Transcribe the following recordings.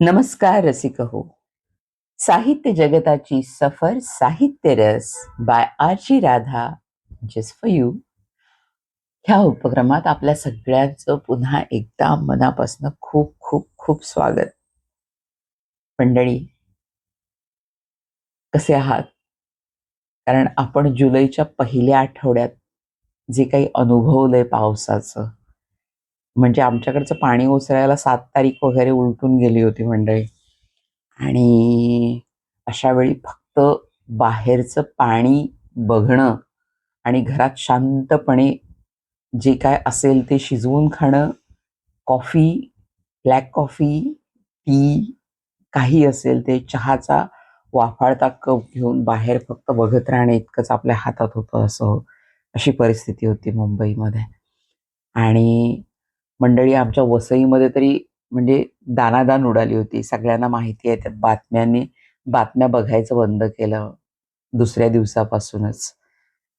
नमस्कार रसिक हो. साहित्य जगताची सफर साहित्य रस बाय आरची राधा जस्ट फॉर यू ह्या उपक्रमात आपल्या सगळ्यांचं पुन्हा एकदा मनापासून खूप खूप खूप स्वागत. मंडळी, कसे आहात? कारण आपण जुलैच्या पहिल्या आठवड्यात जे काही अनुभवलंय पावसाचं, म्हणजे आमच्याकडचं पाणी ओसरायला 7 तारीख वगैरे उलटून गेली होती मंडळी. आणि अशा वेळी फक्त बाहेरचं पाणी बघणं आणि घरात शांतपणे जे काय असेल ते शिजवून खाणं, कॉफी, ब्लॅक कॉफी, टी, काही असेल ते चहाचा वाफाळता कप घेऊन बाहेर फक्त बघत राहणे इतकंच आपल्या हातात होतं, अशी परिस्थिती होती मुंबईमध्ये. आणि मंडळी, आमच्या वसईमध्ये तरी म्हणजे दानादान उडाली होती. सगळ्यांना माहिती आहे, त्या बातम्या बघायचं बंद केलं दुसऱ्या दिवसापासूनच.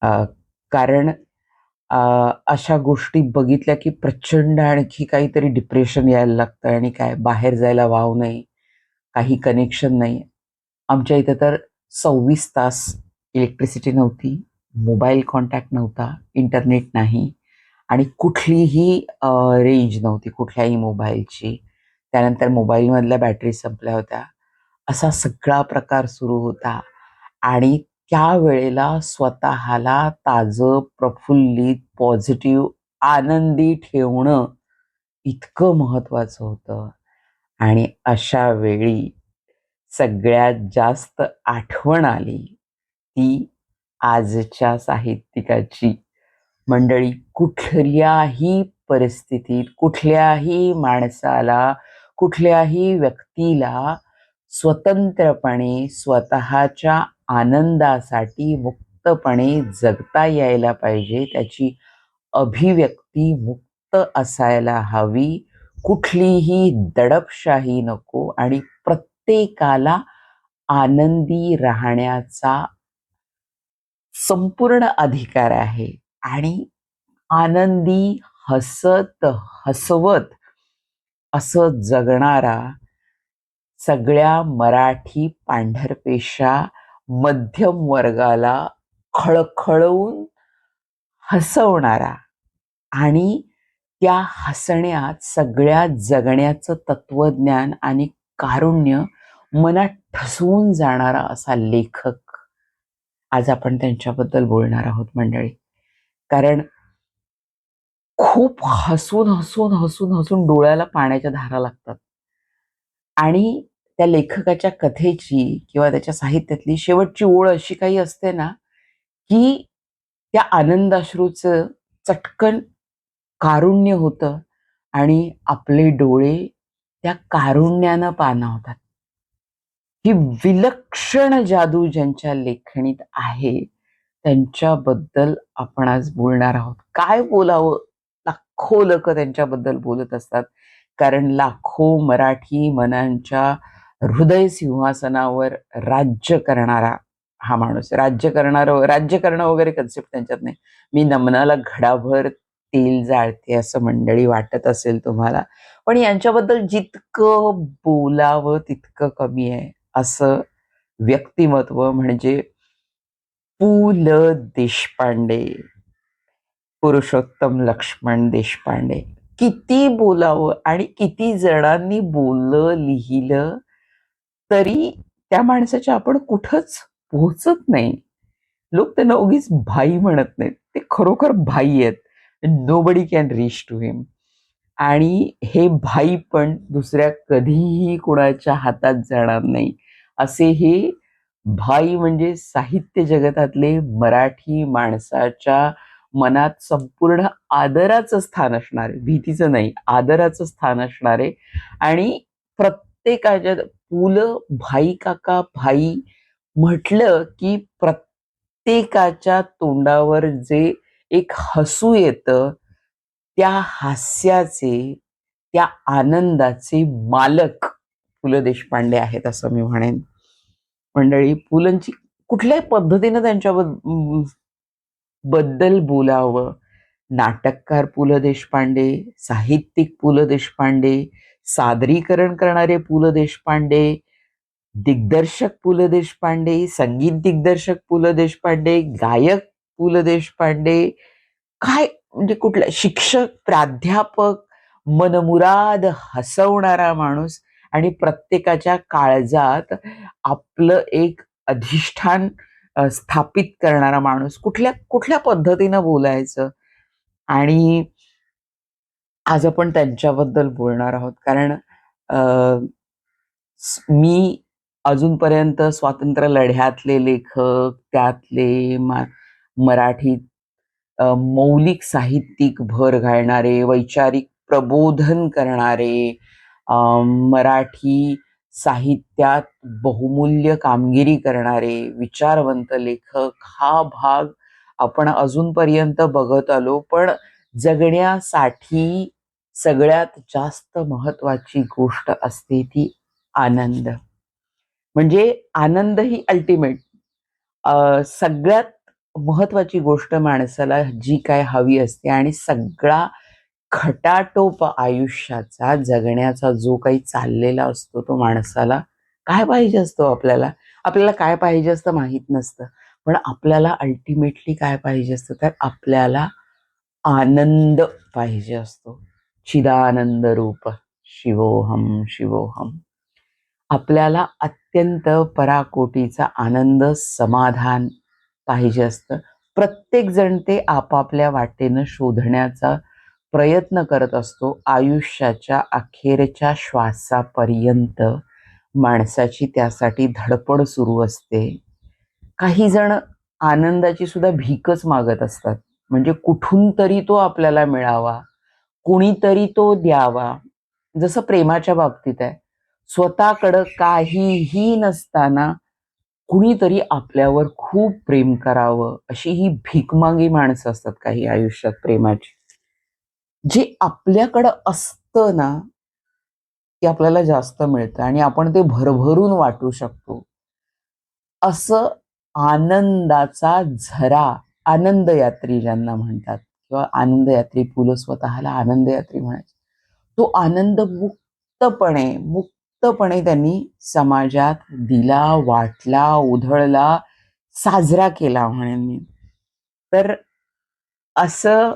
अ, कारण अशा गोष्टी बघितल्या की प्रचंड आणखी काहीतरी डिप्रेशन यायला लागतं. आणि काय, बाहेर जायला वाव नाही, काही कनेक्शन नाही. आमच्या इथे तर 26 तास इलेक्ट्रिसिटी नव्हती, मोबाईल कॉन्टॅक्ट नव्हता, इंटरनेट नाही आणि कुठलीही रेंज नव्हती कुठल्याही मोबाईलची. त्यानंतर मोबाईलमधल्या बॅटरी संपल्या होत्या. असा सगळा प्रकार सुरू होता आणि त्यावेळेला स्वतःला ताजं, प्रफुल्लित, पॉझिटिव्ह, आनंदी ठेवणं इतकं महत्वाचं होतं. आणि अशा वेळी सगळ्यात जास्त आठवण आली ती आजच्या साहित्यिकाची. मंडळी, कुठल्याही परिस्थितीत कुठल्याही माणसाला, कुठल्याही व्यक्तीला स्वतंत्रपणे स्वतःच्या आनंदासाठी मुक्तपणे जगता यायला पाहिजे. त्याची अभिव्यक्ती मुक्त असायला हवी. कुठलीही दडपशाही नको आणि प्रत्येकाला आनंदी राहण्याचा संपूर्ण अधिकार आहे. आणि आनंदी, हसत हसवत असं जगणारा, सगळ्या मराठी पांढरपेशा मध्यम वर्गाला खळखळवून हसवणारा आणि त्या हसण्यात सगळ्या जगण्याचं तत्वज्ञान आणि कारुण्य मनात ठसवून जाणारा असा लेखक, आज आपण त्यांच्याबद्दल बोलणार आहोत मंडळी. कारण खूप हसून हसून हसून हसून डोळ्याला पाण्याच्या धारा लागतात. आणि त्या लेखकाच्या कथेची किंवा त्याच्या साहित्यातली शेवटची ओळ अशी काही असते ना, की त्या आनंदाश्रूचं चटकन कारुण्य होतं आणि आपले डोळे त्या कारुण्यानं पाणावतात. ही विलक्षण जादू ज्यांच्या लेखणीत आहे, त्यांच्याबद्दल आपण आज बोलणार आहोत. काय बोलावं, लाखो लोक त्यांच्याबद्दल बोलत असतात. कारण लाखो मराठी मनांच्या हृदय सिंहासनावर राज्य करणारा हा माणूस. राज्य करणं वगैरे कन्सेप्ट त्यांच्यात नाही. मी नमनाला घडाभर तेल जाळते असं मंडळी वाटत असेल तुम्हाला, पण यांच्याबद्दल जितकं बोलावं तितकं कमी आहे. असं व्यक्तिमत्व म्हणजे पु ल देशपांडे, पुरुषोत्तम लक्ष्मण देशपांडे. किती बोलावं आणि किती जणांनी बोललं, लिहिलं, तरी त्या माणसाच्या आपण कुठंच पोहोचत नाही. लोक त्यांना उगीच भाई म्हणत नाहीत, ते खरोखर भाई आहेत. नोबडी कॅन रीच टू हिम. आणि हे भाई पण दुसऱ्या कधीही कुणाच्या हातात जाणार नाही. असे हे भाई म्हणजे साहित्य जगतातले मराठी माणसाच्या मनात संपूर्ण आदराचं स्थान असणारे, भीतीचं नाही, आदराचं स्थान असणारे. आणि प्रत्येकाच्या पु ल भाई काका भाई म्हटलं की प्रत्येकाच्या तोंडावर जे एक हसू येतं, त्या हास्याचे, त्या आनंदाचे मालक पु ल देशपांडे आहेत असं मी म्हणेन. मंडळी, पुलंची कुठल्याही पद्धतीनं बद्दल बोलावं. नाटककार पु ल देशपांडे, साहित्यिक पु ल देशपांडे, सादरीकरण करणारे पु ल देशपांडे, दिग्दर्शक पु ल देशपांडे, संगीत दिग्दर्शक पु ल देशपांडे, गायक पु ल देशपांडे, काय म्हणजे कुठला शिक्षक, प्राध्यापक, मनमुराद हसवणारा माणूस आणि प्रत्येकाच्या काळजात आपलं एक अधिष्ठान स्थापित करणारा माणूस. कुठल्या कुठल्या पद्धतीनं बोलायचं. आणि आज आपण त्यांच्याबद्दल बोलणार आहोत, कारण मी अजूनपर्यंत स्वातंत्र्य लढ्यातले लेखक, त्यातले मराठीत मौलिक साहित्यिक भर घालणारे, वैचारिक प्रबोधन करणारे, मराठी साहित्यात बहुमूल्य कामगिरी करणारे विचारवंत लेखक हा भाग आपण अजूनपर्यंत बघत आलो. पण जगण्यासाठी सगळ्यात जास्त महत्वाची गोष्ट असते ती आनंद. म्हणजे आनंद ही अल्टिमेट सगळ्यात महत्वाची गोष्ट माणसाला जी काय हवी असते. आणि सगळा खटाटोप आयुष्याचा जगण्याचा जो काही चाललेला असतो तो माणसाला काय पाहिजे असतो. आपल्याला काय पाहिजे असतं माहित नसतं. पण आपल्याला अल्टिमेटली काय पाहिजे असतं, तर आपल्याला आनंद पाहिजे असतो. चिदानंद रूप शिवोहम शिवोहम. आपल्याला अत्यंत पराकोटीचा आनंद, समाधान पाहिजे असतं. प्रत्येक जण ते आपापल्या वाटेनं शोधण्याचा प्रयत्न करत असतो. आयुष्याच्या अखेरच्या श्वासापर्यंत माणसाची त्यासाठी धडपड सुरू असते. काही जण आनंदाची सुद्धा भीकच मागत असतात. म्हणजे कुठून तरी तो आपल्याला मिळावा, कुणीतरी तो द्यावा. जसं प्रेमाच्या बाबतीत आहे, स्वतःकडं काहीही नसताना कुणीतरी आपल्यावर खूप प्रेम करावं, अशी ही भीकमागी माणसं असतात काही आयुष्यात प्रेमाची. जे आपल्याकडं असतं ना ते आपल्याला जास्त मिळतं आणि आपण ते भरभरून वाटू शकतो. असं आनंदाचा झरा, आनंदयात्री ज्यांना म्हणतात, किंवा आनंदयात्री, पु ल स्वतःला आनंदयात्री म्हणायचे. तो आनंद मुक्तपणे त्यांनी समाजात दिला, वाटला, उधळला, साजरा केला म्हणेन मी. तर असं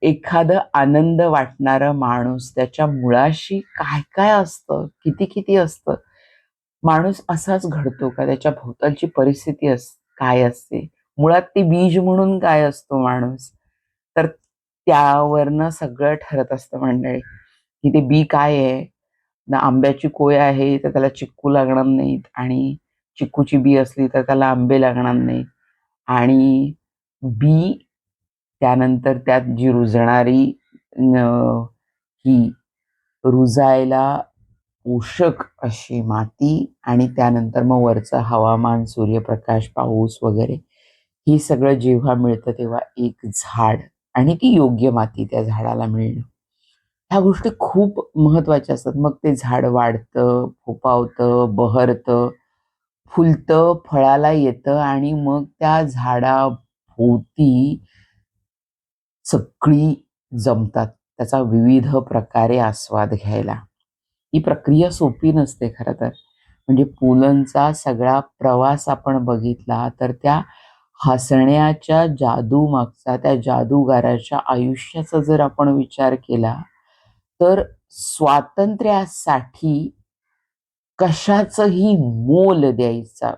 एखादं आनंद वाटणारं माणूस, त्याच्या मुळाशी काय काय असतं, किती किती असतं. माणूस असाच घडतो का, त्याच्या भोवतालची परिस्थिती काय असते, मुळात ते बीज म्हणून काय असतो माणूस, तर त्यावरनं सगळं ठरत असतं मंडळी. की ते बी काय आहे ना. आंब्याची कोय आहे तर त्याला चिक्कू लागणार नाहीत, आणि चिक्कूची बी असली तर त्याला आंबे लागणार नाहीत. आणि बी त्यानंतर त्यात जी रुजणारी ही रुजायला पोषक अशी माती, आणि त्यानंतर मग वरचं हवामान, सूर्यप्रकाश, पाऊस वगैरे हे सगळं जेव्हा मिळतं तेव्हा एक झाड, आणि ती योग्य माती त्या झाडाला मिळणं, ह्या गोष्टी खूप महत्वाच्या असतात. मग ते झाड वाढतं, फोपावतं, बहरतं, फुलतं, फळाला येतं, आणि मग त्या झाडाभोवती सगळी जमतात त्याचा विविध प्रकारे आस्वाद घ्यायला. ही प्रक्रिया सोपी नसते खरं तर. म्हणजे पुलंचा सगळा प्रवास आपण बघितला तर त्या हसण्याच्या जादू मागचा, त्या जादूगाराच्या आयुष्याचा जर आपण विचार केला तर स्वातंत्र्यासाठी कशाचंही मोल द्यायचा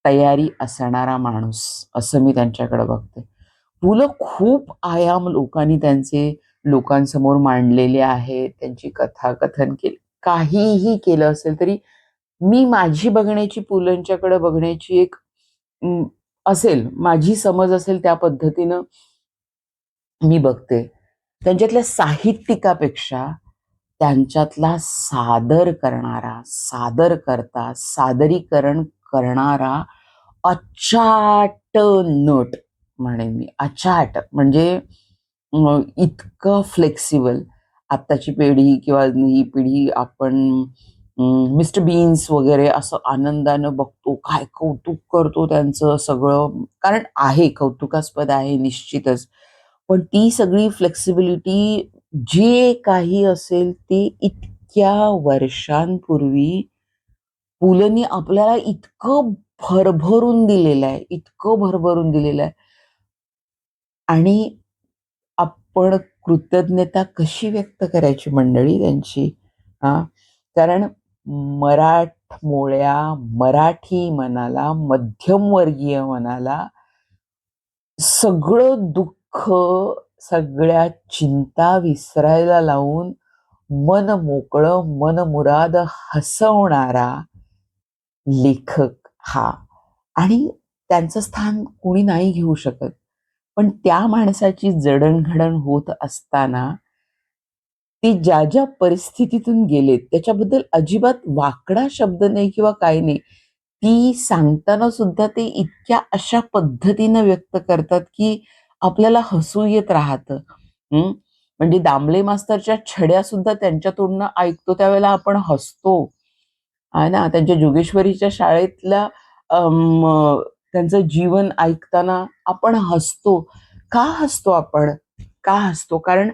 तयारी असणारा माणूस, असं मी त्यांच्याकडे बघते. पु ल खूप आयाम लोकांसमोर मांडलेले आहेत. त्यांची कथाकथन केली, काहीही केलं असेल तरी मी माझी बघण्याची, पु लंच्याकडे बघण्याची एक असेल, माझी समज असेल त्या पद्धतीनं मी बघते. त्यांच्यातल्या साहित्यिकापेक्षा त्यांच्यातला सादरीकरण करणारा अचाट नट म्हणेन मी. अचाट म्हणजे इतकं फ्लेक्सिबल. आत्ताची पिढी किंवा ही पिढी आपण मिस्टर बीन्स वगैरे असं आनंदानं बघतो, काय कौतुक करतो त्यांचं सगळं, कारण आहे कौतुकास्पद आहे निश्चितच. पण ती सगळी फ्लेक्सिबिलिटी जे काही असेल ते इतक्या वर्षांपूर्वी पुलंनी आपल्याला इतकं भरभरून दिलेलं आहे, इतकं भरभरून दिलेलं आहे. आणि आपण कृतज्ञता कशी व्यक्त करायची मंडळी त्यांची? हां, कारण मराठमोळ्या मराठी मनाला, मध्यमवर्गीय मनाला सगळं दुःख, सगळ्या चिंता विसरायला लावून मन मोकळं, मनमुराद हसवणारा लेखक हा. आणि त्यांचं स्थान कोणी नाही घेऊ शकत. पण त्या माणसाची जडणघडण होत असताना ते ज्या ज्या परिस्थितीतून गेलेत त्याच्याबद्दल अजिबात वाकडा शब्द नाही किंवा काही नाही. ती सांगताना सुद्धा ते इतक्या अशा पद्धतीनं व्यक्त करतात की आपल्याला हसू येत राहतं. म्हणजे दामले मास्तरच्या छड्या सुद्धा त्यांच्या तोंडनं ऐकतो त्यावेळेला आपण हसतो. आहे ना, त्यांच्या जोगेश्वरीच्या शाळेतल्या त्यांचं जीवन ऐकताना आपण हसतो. का हसतो आपण? का हसतो? कारण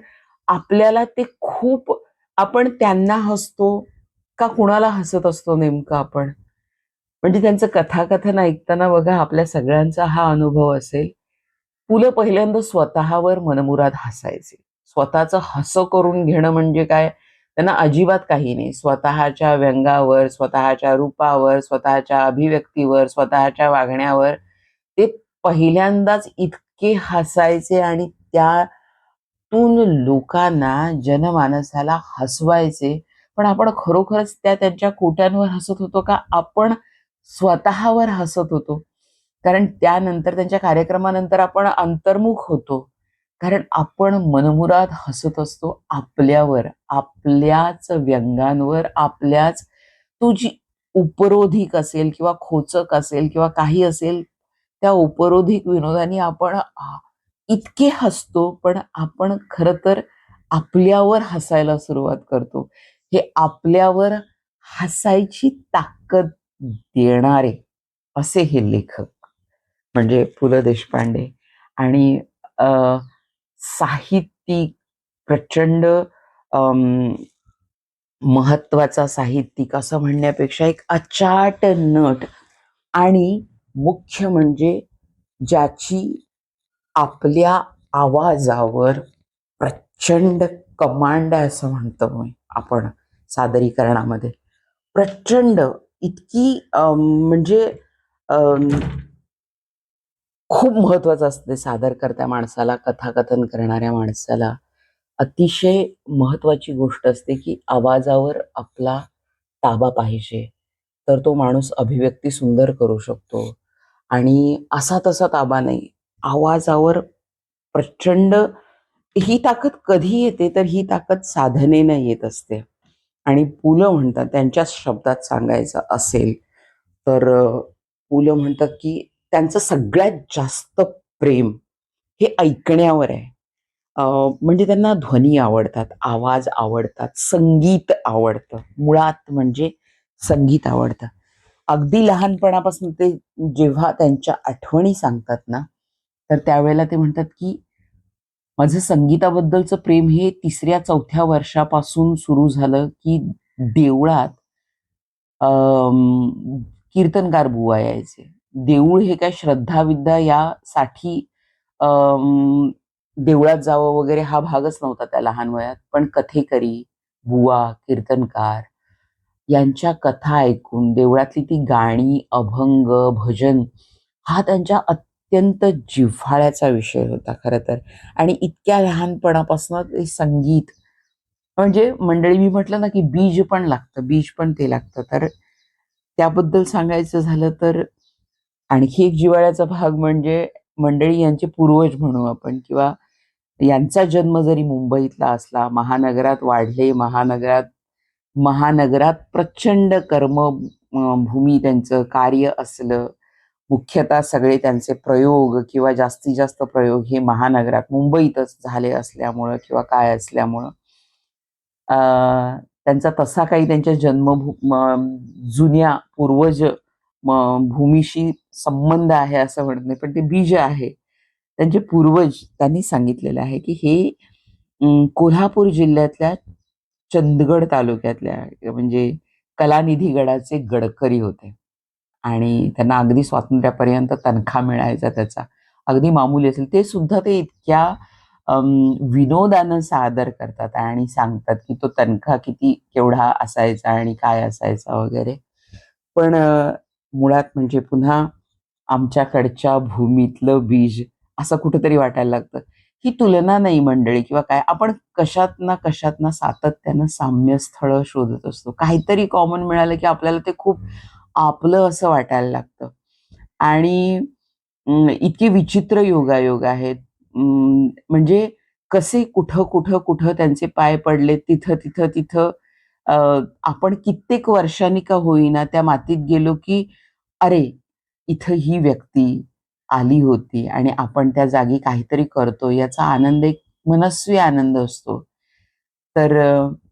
आपल्याला ते खूप, आपण त्यांना हसतो का कुणाला हसत असतो नेमकं आपण? म्हणजे त्यांचं कथाकथन ऐकताना बघा आपल्या सगळ्यांचा हा अनुभव असेल. पु ल पहिल्यांदा स्वतःवर मनमुराद हसायचे. स्वतःचं हसं करून घेणं म्हणजे काय, त्यांना अजिबात काही नाही. स्वतःच्या व्यंगावर, स्वतःच्या रूपावर, स्वतःच्या अभिव्यक्तीवर, स्वतःच्या वागण्यावर ते पहिल्यांदाच इतके हसायचे आणि त्यातून लोकांना, जनमानसाला हसवायचे. पण आपण खरोखरच त्यांच्या खोट्यांवर हसत होतो का आपण स्वतःवर हसत होतो? कारण त्यानंतर त्यांच्या कार्यक्रमानंतर आपण अंतर्मुख होतो. कारण आपण मनमुराद हसत असतो आपल्यावर, आपल्याच व्यंगांवर, आपल्याच, तो जी उपरोधिक असेल किंवा खोचक असेल किंवा काही असेल, त्या उपरोधिक विनोदानी आपण इतके हसतो, पण आपण खरं तर आपल्यावर हसायला सुरुवात करतो. हे आपल्यावर हसायची ताकद देणारे असे हे लेखक म्हणजे पु ल देशपांडे. आणि अ, साहित्यिक, प्रचंड महत्वाचा साहित्यिक असं म्हणण्यापेक्षा एक अचाट नट, आणि मुख्य म्हणजे ज्याची आपल्या आवाजावर प्रचंड कमांड आहे असं म्हणतो मी आपण सादरीकरणामध्ये. प्रचंड इतकी म्हणजे अम, खूप महत्वाचं असतं ते सादर करत्या माणसाला, कथाकथन करणाऱ्या माणसाला. अतिशय महत्वाची गोष्ट असते की आवाजावर आपला ताबा पाहिजे, तर तो माणूस अभिव्यक्ती सुंदर करू शकतो. आणि असा तसा ताबा नाही, आवाजावर प्रचंड, ही ताकद कधी येते तर ही ताकद साधनेनं येत असते. आणि पु ल म्हणतात, त्यांच्याच शब्दात सांगायचं असेल तर पु ल म्हणतात की त्यांचं सगळ्यात जास्त प्रेम हे ऐकण्यावर आहे. म्हणजे त्यांना ध्वनी आवडतात, आवाज आवडतात, संगीत आवडतं. मुळात म्हणजे संगीत आवडतं. अगदी लहानपणापासून ते जेव्हा त्यांच्या आठवणी सांगतात ना, तर त्यावेळेला ते म्हणतात की माझं संगीताबद्दलचं प्रेम हे 3ऱ्या-4थ्या वर्षापासून सुरू झालं की देवळात कीर्तनकार बुवा यायचे. देऊळ हे काय श्रद्धा-विद्या यासाठी देवळात जावं वगैरे हा भागच नव्हता त्या लहान वयात. पण कथेकरी, बुवा, कीर्तनकार यांच्या कथा ऐकून देवळातली ती गाणी, अभंग, भजन हा त्यांच्या अत्यंत जिव्हाळ्याचा विषय होता खरं तर. आणि इतक्या लहानपणापासून ते संगीत, म्हणजे मंडळी मी म्हटलं ना की बीज पण लागतं, बीज पण ते लागतं. तर त्याबद्दल सांगायचं झालं तर आणखी एक जिव्हाळ्याचा भाग म्हणजे मंडळी यांचे पूर्वज म्हणू आपण, किंवा यांचा जन्म जरी मुंबईतला असला, महानगरात वाढले, महानगरात प्रचंड भूमी त्यांचं कार्य असलं, मुख्यतः सगळे त्यांचे प्रयोग किंवा जास्तीत जास्त प्रयोग हे महानगरात मुंबईतच झाले असल्यामुळं किंवा काय असल्यामुळं अ, त्यांचा तसा काही त्यांच्या जुन्या पूर्वज भूमीशी संबंध आहे असं म्हणत नाही, पण ते बीज आहे. त्यांचे पूर्वज त्यांनी सांगितलेलं आहे की हे कोल्हापूर जिल्ह्यातल्या चंदगड तालुक्यातल्या म्हणजे कलानिधी गडाचे गडकरी होते आणि त्यांना अगदी स्वातंत्र्यापर्यंत तनखा मिळायचा त्याचा. अगदी मामूली असेल ते सुद्धा ते इतक्या अं, विनोदानं सादर करतात आणि सांगतात की तो तनखा किती केवढा असायचा आणि काय असायचा वगैरे. पण मुळात म्हणजे पुन्हा आमच्याकडच्या भूमीतलं बीज असं कुठेतरी वाटायला लागतं. ही तुलना नाही मंडळी किंवा काय. आपण कशात ना कशात ना सातत्यानं साम्यस्थळं शोधत असतो. काहीतरी कॉमन मिळालं की आपल्याला ते खूप आपलं असं वाटायला लागतं. आणि इतके विचित्र योगायोग आहेत. म्हणजे कसे कुठं त्यांचे पाय पडले तिथं अ, आपण कित्येक वर्षांनी का होईना त्या मातीत गेलो की अरे, इथं ही व्यक्ती आली होती आणि आपण त्या जागी काहीतरी करतोय याचा आनंद एक मनस्वी आनंद असतो. तर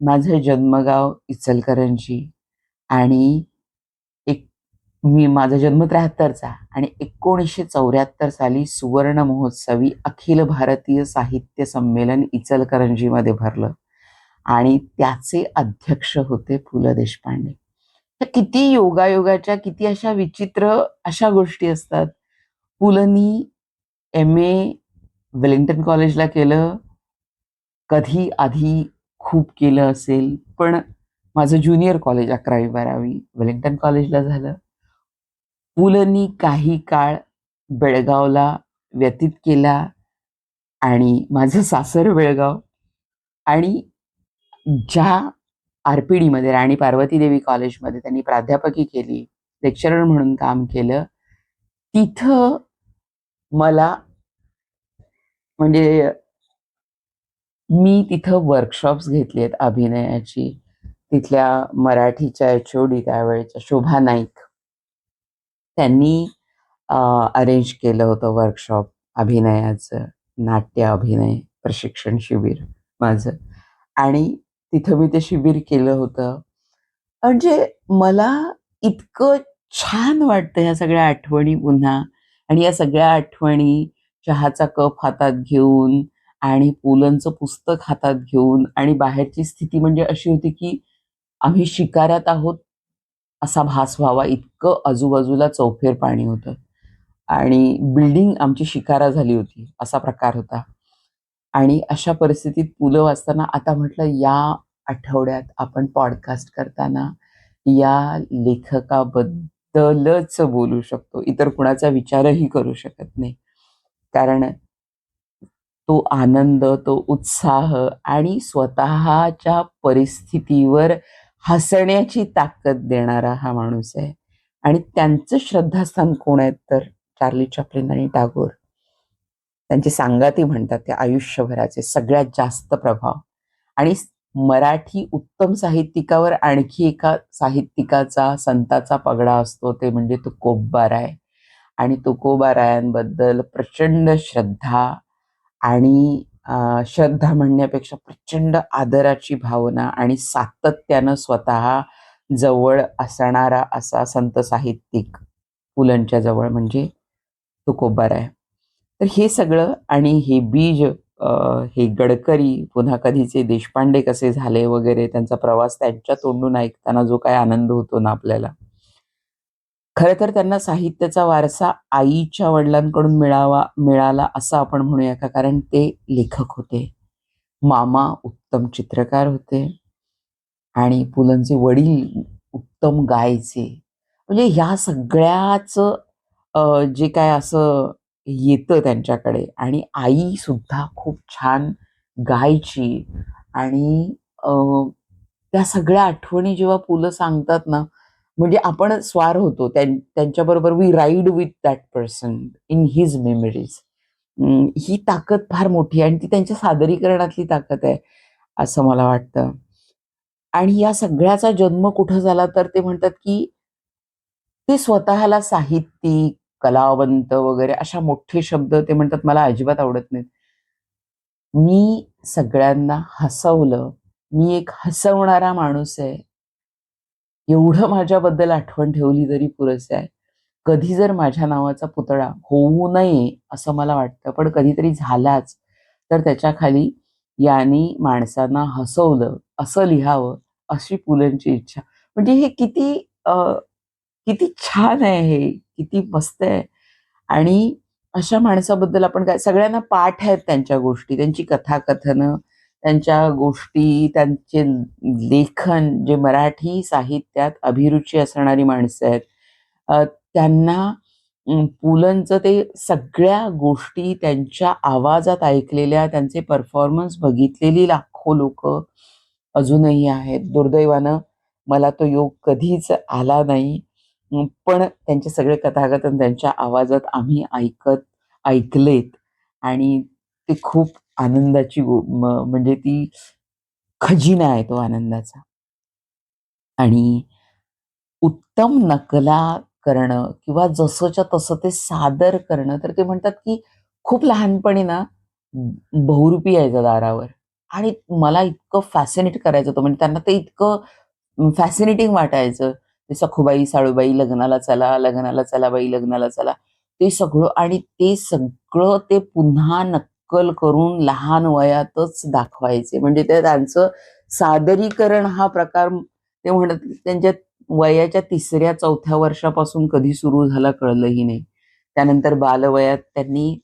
माझं जन्मगाव इचलकरंजी आणि एक माझा जन्म 73चा आणि 1974 साली सुवर्ण महोत्सवी अखिल भारतीय साहित्य संमेलन इचलकरंजीमध्ये भरलं आणि त्याचे अध्यक्ष होते पु. ल. देशपांडे. तर किती योगायोगाच्या किती अशा विचित्र अशा गोष्टी असतात. पुलंनी एम.ए. वेलिंग्टन कॉलेजला केलं. कधी आधी खूप केलं असेल, पण माझं ज्युनियर कॉलेज 11वी-12वी वेलिंग्टन कॉलेजला झालं. पुलंनी काही काळ बेळगावला व्यतीत केला आणि माझं सासर बेळगाव आणि ज्या आर-पी-डीमध्ये राणी पार्वतीदेवी कॉलेजमध्ये त्यांनी प्राध्यापकी केली, लेक्चरर म्हणून काम केलं. तिथं मला म्हणजे मी तिथं वर्कशॉप्स घेतली आहेत अभिनयाची. तिथल्या मराठीच्या एच-ओ-डी त्यावेळेच्या शोभा नाईक त्यांनी अरेंज केलं होतं वर्कशॉप अभिनयाचं, नाट्य अभिनय प्रशिक्षण शिबिर माझं आणि तिथं मी ते शिबिर केलं होतं. म्हणजे मला इतकं छान वाटतं ह्या सगळ्या आठवणी पुन्हा आणि या सगळ्या आठवणी चहाचा कप हातात घेऊन आणि पुलंचं पुस्तक हातात घेऊन आणि बाहेरची स्थिती म्हणजे अशी होती की आम्ही शिकाऱ्यात आहोत असा भास व्हावा इतकं आजूबाजूला चौफेर पाणी होतं आणि बिल्डिंग आमची शिकारा झाली होती असा प्रकार होता. आणि अशा परिस्थितीत पुलं वाचताना आता म्हटलं या आठवड्यात आपण पॉडकास्ट करताना या लेखकाबद्दलच बोलू शकतो. इतर कुणाचा विचारही करू शकत नाही. कारण तो आनंद, तो उत्साह आणि स्वतःच्या परिस्थितीवर हसण्याची ताकद देणारा हा माणूस आहे. आणि त्यांचं श्रद्धास्थान कोण आहेत तर चार्ली चॅप्लिन आणि टागोर. त्यांची सांगाती म्हणतात ते आयुष्यभराचे सगळ्यात जास्त प्रभाव. आणि मराठी उत्तम साहित्यिकावर आणखी एका साहित्यिकाचा, संताचा पगडा असतो ते म्हणजे तुकोबाराय. आणि तुकोबारायांबद्दल प्रचंड श्रद्धा आणि श्रद्धा म्हणण्यापेक्षा प्रचंड आदराची भावना आणि सातत्यानं स्वतः जवळ असणारा असा संत साहित्यिक पुलंच्या जवळ म्हणजे तुकोबाराय. तर हे सगळं आणि हे बीज हे गडकरी पुन्हा कधीचे देशपांडे कसे झाले वगैरे त्यांचा प्रवास त्यांच्या तोंडून ऐकताना जो काय आनंद होतो ना आपल्याला. खरं तर त्यांना साहित्याचा वारसा आईच्या वडिलांकडून मिळाला असं आपण म्हणूया का, कारण ते लेखक होते. मामा उत्तम चित्रकार होते आणि पुलंचे वडील उत्तम गायचे. म्हणजे ह्या सगळ्याच जे काय असं येतं त्यांच्याकडे आणि आई सुद्धा खूप छान गायची आणि अ, त्या सगळ्या आठवणी जेव्हा पुलं सांगतात ना, म्हणजे आपण स्वार होतो त्यांच्याबरोबर we ride with that person in his memories. ही ताकद फार मोठी आहे आणि ती त्यांच्या सादरीकरणातली ताकद आहे, असं मला वाटतं. आणि या सगळ्याचा जन्म कुठं झाला तर ते म्हणतात, की ते स्वतःला साहित्यिक, कलावंत वगैरे अशा मोठे शब्द ते म्हणतात मला अजिबात आवडत नाहीत. मी सगळ्यांना हसवलं. मी एक हसवणारा माणूस आहे. एवढं माझ्याबद्दल आठवण ठेवली तरी पुरेसे आहे. कधी जर माझ्या नावाचा पुतळा होऊ नये असं मला वाटतं, पण कधीतरी झालाच, तर त्याच्या खाली यांनी माणसांना हसवलं असं लिहावं अशी पुलंची इच्छा. म्हणजे हे किती छान आहे, हे किती मस्त आहे. आणि अशा माणसाबद्दल आपण काय, सगळ्यांना पाठ आहेत त्यांच्या गोष्टी, त्यांची कथाकथनं, त्यांच्या गोष्टी, त्यांचे लेखन, जे मराठी साहित्यात अभिरुची असणारी माणसं आहेत. त्यांना पुलंचं ते सगळ्या गोष्टी त्यांच्या आवाजात ऐकलेल्या, त्यांचे परफॉर्मन्स बघितलेली लाखो लोकं अजूनही आहेत. दुर्दैवानं मला तो योग कधीच आला नाही. पण त्यांचे सगळे कथाकथन त्यांच्या आवाजात आम्ही ऐकलेत आणि ते खूप आनंदाची म्हणजे ती खजिना आहे तो आनंदाचा. आणि उत्तम नकला करणं किंवा जसंच्या तसं ते सादर करणं, तर ते म्हणतात की खूप लहानपणी ना बहुरूपी यायचं दारावर आणि मला इतकं फॅसिनेट करायचं होतं. म्हणजे त्यांना ते इतकं फॅसिनेटिंग वाटायचं. ते सखूबाई, साळूबाई लग्नाला चला, लग्नाला चला बाई, लग्नाला चला. ते सगळं आणि ते सगळं ते पुन्हा नक्कल करून लहान वयातच दाखवायचे. म्हणजे ते त्यांचं सादरीकरण हा प्रकार ते म्हणत त्यांच्या वयाच्या 3ऱ्या-4थ्या वर्षापासून कधी सुरू झाला कळलंही नाही. त्यानंतर बालवयात त्यांनी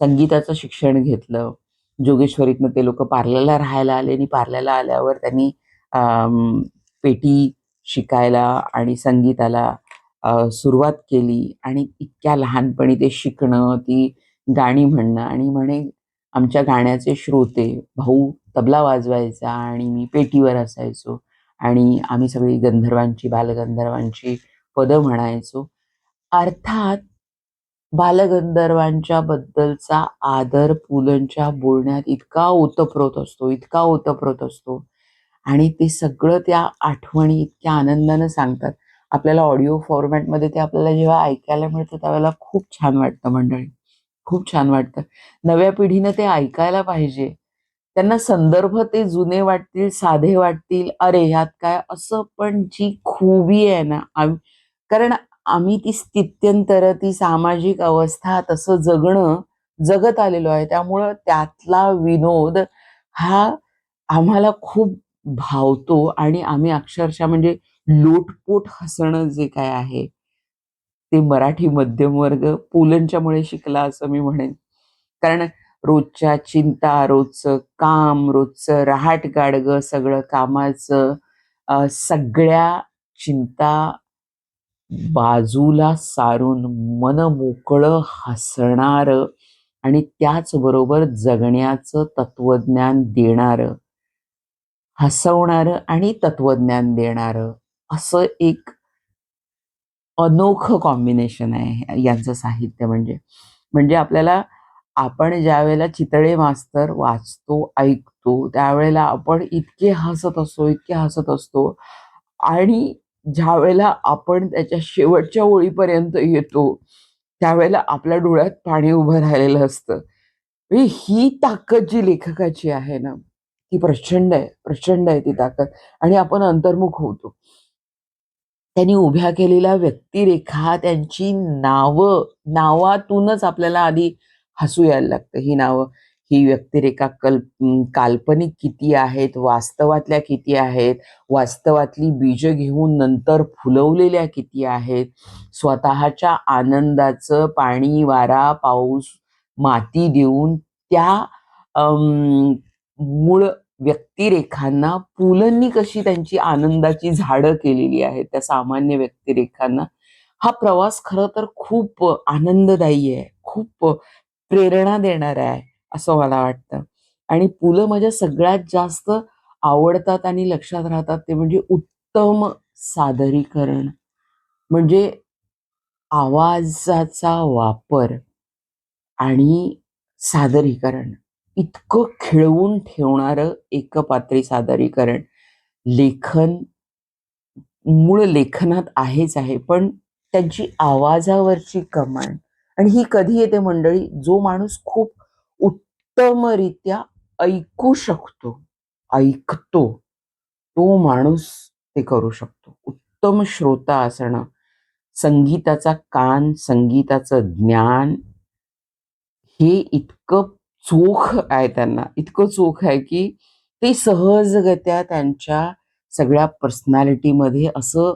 संगीताचं शिक्षण घेतलं. जोगेश्वरीतनं ते लोकं पार्ल्याला राहायला आले आणि पार्ल्याला आल्यावर त्यांनी पेटी शिकायला आणि संगीताला सुरुवात केली आणि इतक्या लहानपणी ते शिकणं, ती गाणी म्हणणं आणि म्हणे आमच्या गाण्याचे श्रोते, भाऊ तबला वाजवायचा आणि मी पेटीवर असायचो आणि आम्ही सगळी गंधर्वांची, बालगंधर्वांची पदं म्हणायचो. अर्थात बालगंधर्वांच्या बद्दलचा आदर पुलंच्या बोलण्यात इतका ओतप्रोत असतो, इतका ओतप्रोत असतो आणि ते सगळं त्या आठवणी इतक्या आनंदानं सांगतात. आपल्याला ऑडिओ फॉर्मॅटमध्ये ते आपल्याला जेव्हा ऐकायला मिळतं त्यावेळेला खूप छान वाटतं मंडळी, खूप छान वाटतं. नव्या पिढीनं ते ऐकायला पाहिजे. त्यांना संदर्भ ते जुने वाटतील, साधे वाटतील, "अरे ह्यात काय?" असं, पण जी खूबी आहे ना, कारण आम्ही ती स्थित्यंतर, ती सामाजिक अवस्था तसं जगत आलेलो आहे. त्यामुळं त्यातला विनोद हा आम्हाला खूप भावतो आणि आम्ही अक्षरशः म्हणजे लोटपोट हसणं जे काय आहे, ते मराठी मध्यमवर्ग पुलंच्यामुळे शिकला असं मी म्हणेन. कारण रोजच्या चिंता, रोजचं काम, रोजचं रहाट-गाडगं सगळं कामाचं, सगळ्या चिंता बाजूला सारून मनमोकळं हसणारं आणि त्याचबरोबर जगण्याचं तत्वज्ञान देणारं, हसवणारं आणि तत्वज्ञान देणारं असं एक अनोखं कॉम्बिनेशन आहे यांचं साहित्य म्हणजे. म्हणजे आपल्याला, आपण ज्यावेळेला चितळे मास्तर वाचतो, ऐकतो, त्यावेळेला आपण इतके हसत असतो, इतके हसत असतो आणि ज्यावेळेला आपण त्याच्या शेवटच्या ओळीपर्यंत येतो, त्यावेळेला आपल्या डोळ्यात पाणी उभं राहिलेलं असतं. म्हणजे ही ताकद जी लेखकाची आहे ना, ती प्रचंड आहे, प्रचंड आहे ती ताकद आणि आपण अंतर्मुख होतो. त्यांनी उभ्या केलेल्या व्यक्तिरेखा, त्यांची नावातूनच आपल्याला आधी हसू यायला लागतं. ही नावं, ही व्यक्तिरेखा काल्पनिक किती आहेत, वास्तवातल्या किती आहेत, वास्तवातली बीजं घेऊन नंतर फुलवलेल्या किती आहेत, स्वतःच्या आनंदाचं पाणी, वारा, पाऊस, माती देऊन त्या मूळ व्यक्तिरेखांना पुलंनी कशी त्यांची आनंदाची झाडं केलेली आहेत त्या सामान्य व्यक्तिरेखांना, हा प्रवास खरं तर खूप आनंददायी आहे, खूप प्रेरणा देणारा आहे असं मला वाटतं. आणि पुलं माझ्या सगळ्यात जास्त आवडतात आणि लक्षात राहतात ते म्हणजे उत्तम सादरीकरण. म्हणजे आवाजाचा वापर आणि सादरीकरण इतकं खिळवून ठेवणारं एकपात्री सादरीकरण. लेखन मूळ लेखनात आहेच आहे, पण त्यांची आवाजावरची कमांड आणि ही कधी येते मंडळी, जो माणूस खूप उत्तमरित्या ऐकू शकतो, ऐकतो, तो माणूस ते करू शकतो. उत्तम श्रोता असणं, संगीताचा कान, संगीताचं ज्ञान हे इतकं चोख आहे त्यांना, इतकं चोख आहे की ते सहजगत्या त्यांच्या सगळ्या पर्सनॅलिटीमध्ये असं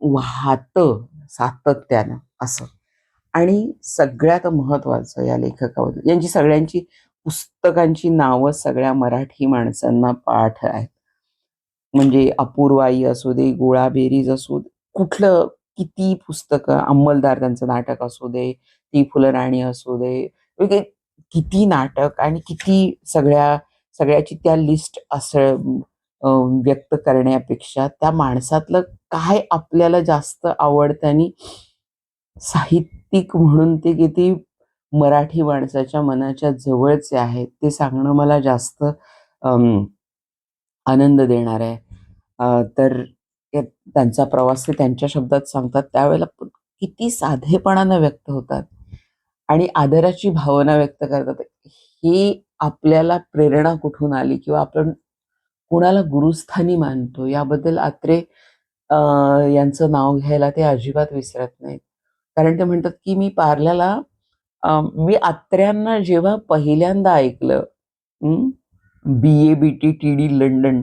वाहतं सातत्यानं असं. आणि सगळ्यात महत्वाचं या लेखकाबद्दल, यांची सगळ्यांची पुस्तकांची नावं सगळ्या मराठी माणसांना पाठ आहेत. म्हणजे अपूर्वाई असू दे, गोळाबेरीज असू दे, कुठलं किती पुस्तकं, अंमलदार त्यांचं नाटक असू दे, ती फुलराणी असू दे, म्हणजे किती नाटक आणि किती सगळ्याची त्या लिस्ट असं व्यक्त करण्यापेक्षा त्या माणसातलं काय आपल्याला जास्त आवडतं आणि साहित्यिक म्हणून ते किती मराठी माणसाच्या मनाच्या जवळचे आहेत ते सांगणं मला जास्त आनंद देणार आहे. तर त्यांचा प्रवास ते त्यांच्या शब्दात सांगतात, त्यावेळेला किती साधेपणानं व्यक्त होतात आणि आदराची भावना व्यक्त करतात. ही आपल्याला प्रेरणा कुठून आली किंवा आपण कुणाला गुरुस्थानी मानतो याबद्दल अत्रे यांचं नाव घ्यायला ते अजिबात विसरत नाहीत. कारण ते म्हणतात की मी अत्र्यांना जेव्हा पहिल्यांदा ऐकलं, BA-BT-TD लंडन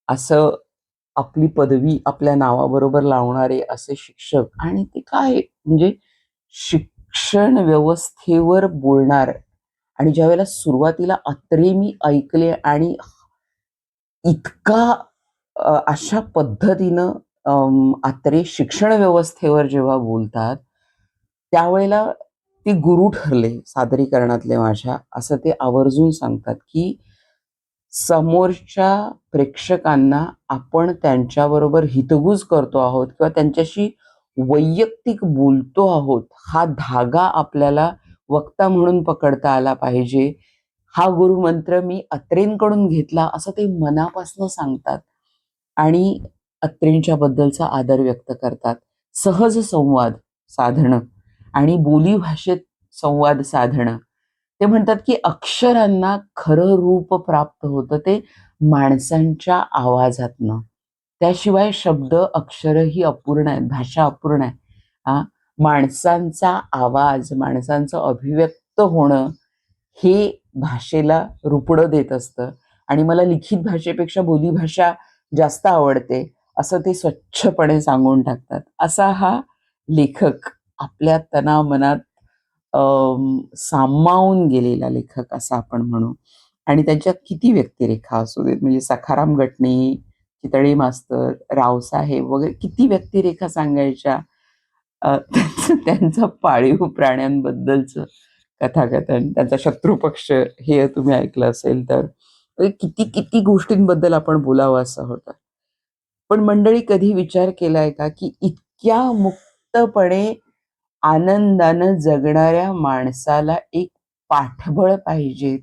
असं आपली पदवी आपल्या नावाबरोबर लावणारे असे शिक्षक, आणि ते काय म्हणजे शिक्षण व्यवस्थेवर बोलणार. आणि ज्यावेळेला सुरुवातीला अत्रे मी ऐकले आणि इतका अशा पद्धतीनं अत्रे शिक्षण व्यवस्थेवर जेव्हा बोलतात त्यावेळेला ते गुरु ठरले सादरीकरणातले माझ्या, असं ते आवर्जून सांगतात की समोरच्या प्रेक्षकांना आपण त्यांच्याबरोबर हितगुज करतो आहोत किंवा त्यांच्याशी वैयक्तिक बोलतो आहोत, हा धागा आपल्याला वक्ता म्हणून पकडता आला पाहिजे. हा गुरुमंत्र मी अत्रेंकडून घेतला असं ते मनापासून सांगतात आणि अत्रेंच्या बद्दलचा आदर व्यक्त करतात. सहज संवाद साधणं आणि बोली भाषेत संवाद साधणं. ते म्हणतात की अक्षरांना खरं रूप प्राप्त होतं ते माणसांच्या आवाजातनं. त्याशिवाय शब्द अक्षर ही अपूर्ण आहेत, भाषा अपूर्ण आहे. माणसांचा आवाज, माणसांचं अभिव्यक्त होणं हे भाषेला रुपडं देत असतं आणि मला लिखित भाषेपेक्षा बोलीभाषा जास्त आवडते असं ते स्वच्छपणे सांगून टाकतात. असा हा लेखक आपल्या तनामनात सामावून गेलेला लेखक असं आपण म्हणू. आणि त्यांच्या किती व्यक्तिरेखा असू देत, म्हणजे सखाराम गटणे, चितळे मास्तर, रावसाहेब वगैरे किती व्यक्तिरेखा सांगायच्या. त्यांचं पाळीव प्राण्यांबद्दलचं कथाकथन, त्यांचा शत्रुपक्ष हे तुम्ही ऐकलं असेल तर, म्हणजे किती किती गोष्टींबद्दल आपण बोलावं असं होतं. पण मंडळी, कधी विचार केलाय का की इतक्या मुक्तपणे आनंदानं जगणाऱ्या माणसाला एक पाठबळ पाहिजे,